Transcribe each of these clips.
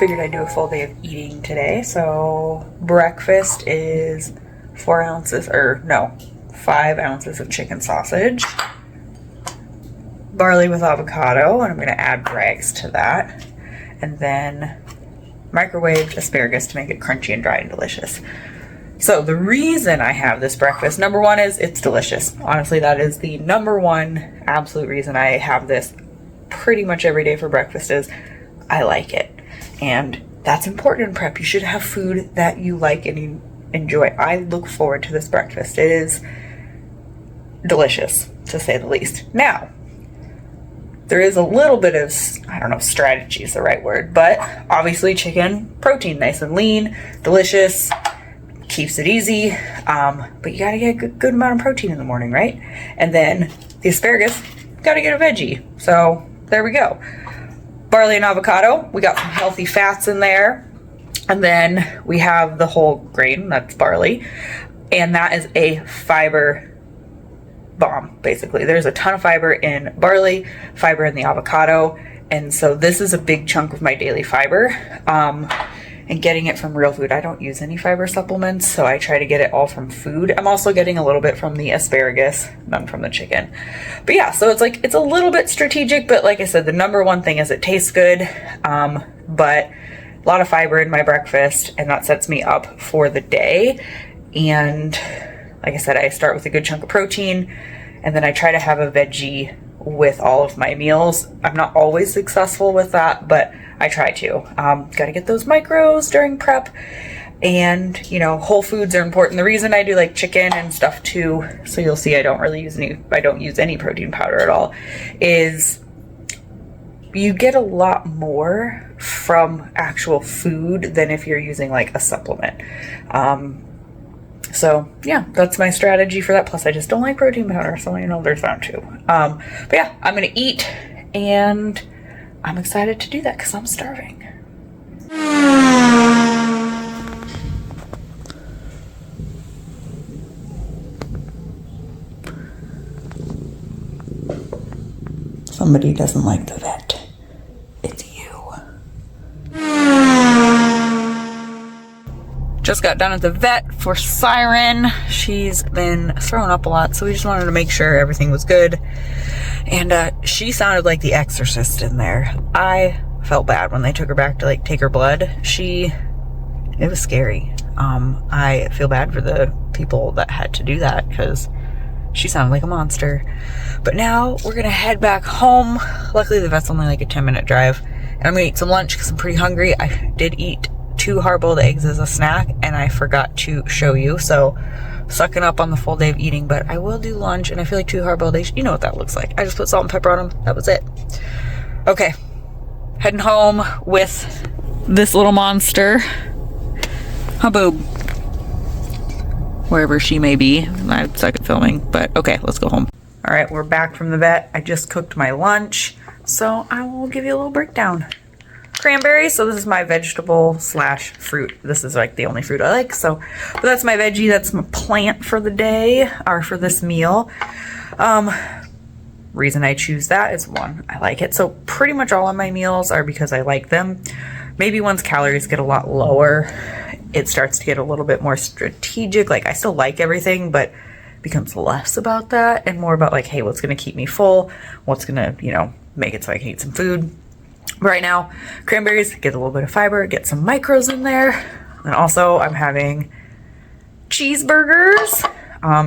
figured I'd do a full day of eating today. So breakfast is 5 ounces of chicken sausage, barley with avocado, and I'm going to add rags to that, and then microwaved asparagus to make it crunchy and dry and delicious. So the reason I have this breakfast, number one, is it's delicious. Honestly, that is the number one absolute reason I have this pretty much every day for breakfast, is I like it. And that's important in prep. You should have food that you like and you enjoy. I look forward to this breakfast. It is delicious, to say the least. Now, there is a little bit of, I don't know if strategy is the right word, but obviously chicken, protein, nice and lean, delicious, keeps it easy, but you gotta get a good amount of protein in the morning, right? And then the asparagus, gotta get a veggie. So there we go. Barley and avocado, we got some healthy fats in there. And then we have the whole grain, that's barley, and that is a fiber bomb, basically. There's a ton of fiber in barley, fiber in the avocado, and so this is a big chunk of my daily fiber. And getting it from real food. I don't use any fiber supplements, so I try to get it all from food. I'm also getting a little bit from the asparagus, none from the chicken. But yeah, so it's a little bit strategic, but like I said, the number one thing is it tastes good, but a lot of fiber in my breakfast, and that sets me up for the day. And like I said, I start with a good chunk of protein, and then I try to have a veggie with all of my meals. I'm not always successful with that, but I try to. Got to get those micros during prep, and whole foods are important. The reason I do like chicken and stuff too, so you'll see I don't use any protein powder at all, is you get a lot more from actual food than if you're using like a supplement. So yeah, that's my strategy for that. Plus I just don't like protein powder, so there's that too. But yeah, I'm gonna eat, and I'm excited to do that because I'm starving. Somebody doesn't like the vet. It's you. Just got done at the vet for Siren. She's been throwing up a lot, so we just wanted to make sure everything was good. And she sounded like the exorcist in there. I felt bad when they took her back to take her blood. It was scary. I feel bad for the people that had to do that because she sounded like a monster. But now we're gonna head back home. Luckily the vet's only like a 10-minute drive. And I'm gonna eat some lunch because I'm pretty hungry. I did eat 2 hard-boiled eggs as a snack, and I forgot to show you, so sucking up on the full day of eating. But I will do lunch, and I feel like 2 hard-boiled eggs, you know what that looks like. I just put salt and pepper on them. That was it. Okay, heading home with this little monster, Haboob, wherever she may be. I suck at filming, but okay, let's go home. All right, we're back from the vet. I just cooked my lunch, so I will give you a little breakdown. Cranberries, so this is my vegetable slash fruit. This is like the only fruit I like, but that's my veggie, that's my plant for the day, or for this meal. Reason I choose that is, one, I like it. So pretty much all of my meals are because I like them. Maybe once calories get a lot lower, it starts to get a little bit more strategic. Like, I still like everything, but becomes less about that and more about like, hey, what's gonna keep me full? What's gonna, make it so I can eat some food? Right now, cranberries, get a little bit of fiber, get some micros in there. And also I'm having cheeseburgers.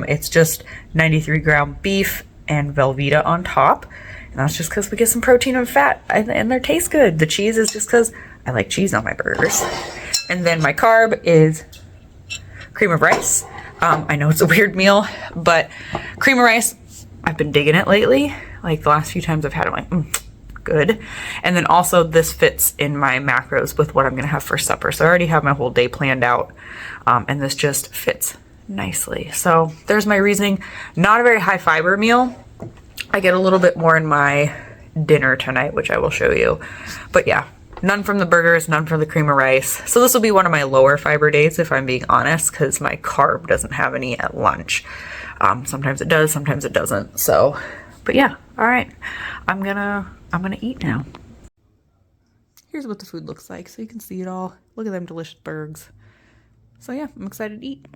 It's just 93-gram beef and Velveeta on top. And that's just because we get some protein and fat, and they taste good. The cheese is just because I like cheese on my burgers. And then my carb is cream of rice. I know it's a weird meal, but cream of rice, I've been digging it lately. Like the last few times I've had it, I'm like, good. And then also this fits in my macros with what I'm gonna have for supper. So I already have my whole day planned out, and this just fits nicely. So there's my reasoning. Not a very high fiber meal. I get a little bit more in my dinner tonight, which I will show you. But yeah, none from the burgers, none from the cream of rice. So this will be one of my lower fiber days, if I'm being honest, because my carb doesn't have any at lunch. Sometimes it does, sometimes it doesn't. So, but yeah, all right. I'm gonna eat now. here's what the food looks like so you can see it all. Look at them delicious burgers. So yeah, I'm excited to eat.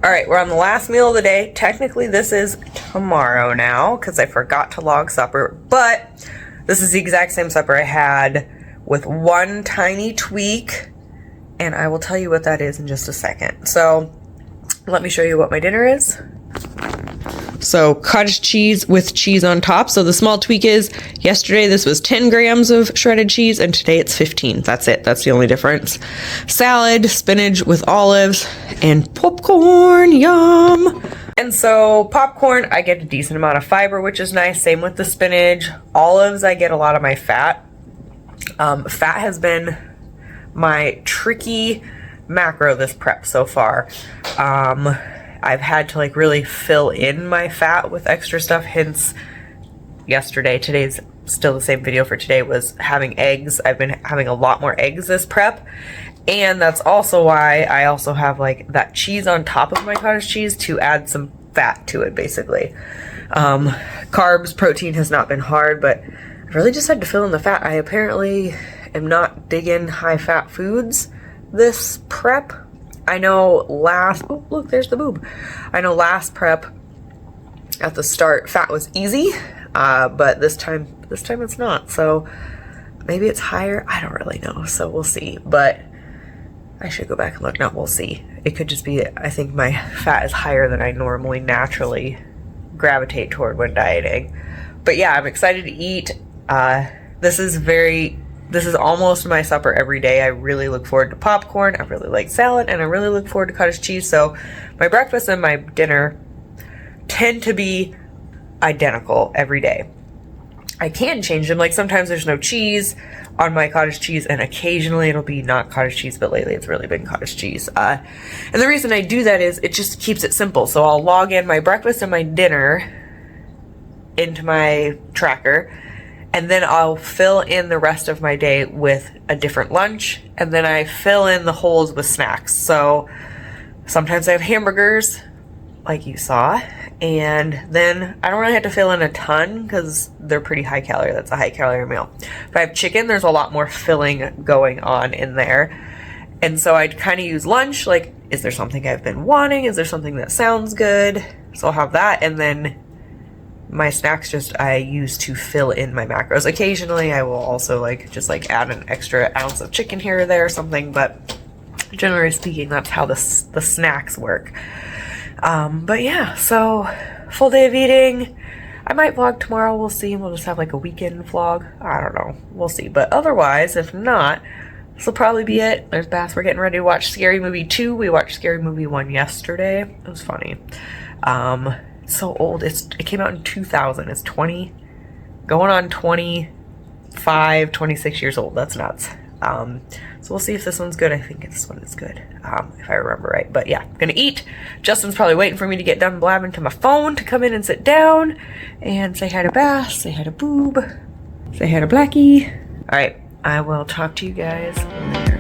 All right, we're on the last meal of the day. Technically, this is tomorrow now because I forgot to log supper, but this is the exact same supper I had with one tiny tweak, and I will tell you what that is in just a second. So let me show you what my dinner is. So cottage cheese with cheese on top. So the small tweak is yesterday this was 10 grams of shredded cheese and today it's 15. That's it. That's the only difference. Salad, spinach with olives, and popcorn. Yum. And so popcorn, I get a decent amount of fiber, which is nice. Same with the spinach. Olives, I get a lot of my fat. Fat has been my tricky macro this prep so far. I've had to like really fill in my fat with extra stuff, hence yesterday, today's still the same video for today, was having eggs. I've been having a lot more eggs this prep, and that's also why I also have like that cheese on top of my cottage cheese to add some fat to it basically. Carbs, protein has not been hard, but I've really just had to fill in the fat. I apparently am not digging high fat foods this prep. I know oh look, there's the boob. I know last prep at the start fat was easy, but this time it's not. So maybe it's higher. I don't really know. So we'll see. But I should go back and look. No, we'll see. It could just be, I think my fat is higher than I normally naturally gravitate toward when dieting. But yeah, I'm excited to eat. This is almost my supper every day. I really look forward to popcorn. I really like salad, and I really look forward to cottage cheese. So my breakfast and my dinner tend to be identical every day. I can change them. Like sometimes there's no cheese on my cottage cheese, and occasionally it'll be not cottage cheese, but lately it's really been cottage cheese. And the reason I do that is it just keeps it simple. So I'll log in my breakfast and my dinner into my tracker, and then I'll fill in the rest of my day with a different lunch, and then I fill in the holes with snacks. So sometimes I have hamburgers, like you saw, and then I don't really have to fill in a ton because they're pretty high calorie. That's a high calorie meal. If I have chicken, there's a lot more filling going on in there. And so I'd kind of use lunch, like, is there something I've been wanting? Is there something that sounds good? So I'll have that, and then my snacks I use to fill in my macros. Occasionally I will also just add an extra ounce of chicken here or there or something, but generally speaking, that's how the snacks work. But yeah, so full day of eating. I might vlog tomorrow, we'll see. We'll just have like a weekend vlog. I don't know, we'll see. But otherwise, if not, this will probably be it. There's Bass. We're getting ready to watch Scary Movie 2. We watched Scary Movie 1 yesterday. It was funny. So old. It came out in 2000. It's 20, going on 25, 26 years old. That's nuts. So we'll see if this one's good. I think this one is good, if I remember right. But yeah, I'm gonna eat. Justin's probably waiting for me to get done blabbing to my phone to come in and sit down and say hi to Bass, say hi to Boob, say hi to Blackie. All right, I will talk to you guys later.